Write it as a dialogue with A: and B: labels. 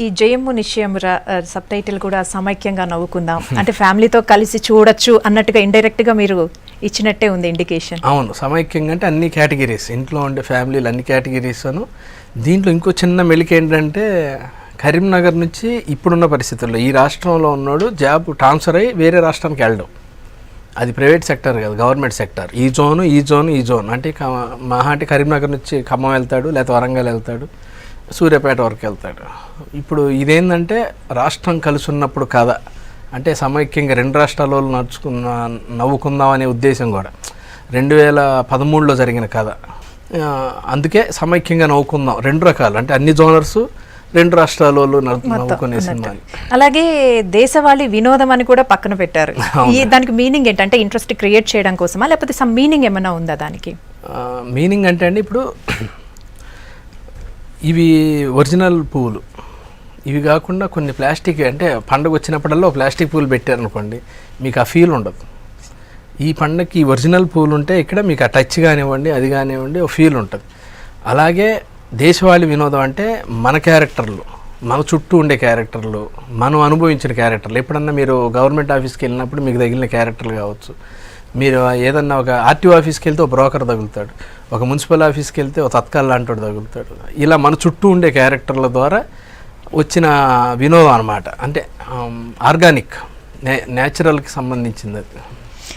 A: ఈ జయము నిశ్చయమురా sub title కూడా సమైక్యంగా నవ్వుకుందాం అంటే ఫ్యామిలీతో కలిసి చూడొచ్చు అన్నట్టుగా ఇండైరెక్ట్గా మీరు ఇచ్చినట్టే ఉంది ఇండికేషన్.
B: అవును, సమైక్యంగా అంటే అన్ని కేటగిరీస్, ఇంట్లో ఉండే ఫ్యామిలీలు అన్ని కేటగిరీస్ అను. దీంట్లో ఇంకో చిన్న మెలిక ఏంటంటే కరీంనగర్ నుంచి ఇప్పుడున్న పరిస్థితుల్లో ఈ రాష్ట్రంలో ఉన్నాడు జాబ్ ట్రాన్స్ఫర్ అయ్యి వేరే రాష్ట్రానికి వెళ్ళడం, అది ప్రైవేట్ సెక్టర్ కాదు, గవర్నమెంట్ సెక్టర్. ఈ జోన్ అంటే మహా అంటే కరీంనగర్ నుంచి ఖమ్మం వెళ్తాడు, లేకపోతే వరంగల్ వెళ్తాడు, సూర్యాపేట వరకు వెళ్తాడు. ఇప్పుడు ఇదేంటంటే రాష్ట్రం కలిసి ఉన్నప్పుడు కథ అంటే సమైక్యంగా రెండు రాష్ట్రాల వాళ్ళు నవ్వుకుందాం అనే ఉద్దేశం కూడా 2013లో జరిగిన కథ. అందుకే సమైక్యంగా నవ్వుకుందాం, రెండు రకాలు అంటే అన్ని జోనర్స్ రెండు రాష్ట్రాల వాళ్ళు నవ్వుకునే సినిమా.
A: అలాగే దేశవాళీ వినోదం అని కూడా పక్కన పెట్టారు. దానికి మీనింగ్ ఏంటంటే ఇంట్రెస్ట్ క్రియేట్ చేయడం కోసమా లేకపోతే సమ్ మీనింగ్ ఏమైనా ఉందా దానికి?
B: మీనింగ్ అంటే అండి ఇప్పుడు ఇవి ఒరిజినల్ పువ్వులు, ఇవి కాకుండా కొన్ని ప్లాస్టిక్ అంటే పండుగ వచ్చినప్పుడల్లా ప్లాస్టిక్ పువ్వులు పెట్టారనుకోండి మీకు ఆ ఫీల్ ఉండదు. ఈ పండుగకి ఒరిజినల్ పువ్వులు ఉంటే ఇక్కడ మీకు ఆ టచ్ కానివ్వండి అది కానివ్వండి ఒక ఫీల్ ఉంటుంది. అలాగే దేశవాళీ వినోదం అంటే మన క్యారెక్టర్లు, మన చుట్టూ ఉండే క్యారెక్టర్లు, మనం అనుభవించిన క్యారెక్టర్లు. ఎప్పుడన్నా మీరు గవర్నమెంట్ ఆఫీస్కి వెళ్ళినప్పుడు మీకు తగిలిన క్యారెక్టర్లు కావచ్చు, మీరు ఏదన్నా ఒక ఆర్టీఓ ఆఫీస్కి వెళ్తే ఒక బ్రోకర్ తగులుతాడు, ఒక మున్సిపల్ ఆఫీస్కి వెళ్తే ఒక తత్కాల్ లాంటి తగులుతాడు. ఇలా మన చుట్టూ ఉండే క్యారెక్టర్ల ద్వారా వచ్చిన వినోదం అన్నమాట. అంటే ఆర్గానిక్ న్యాచురల్కి సంబంధించింది అది.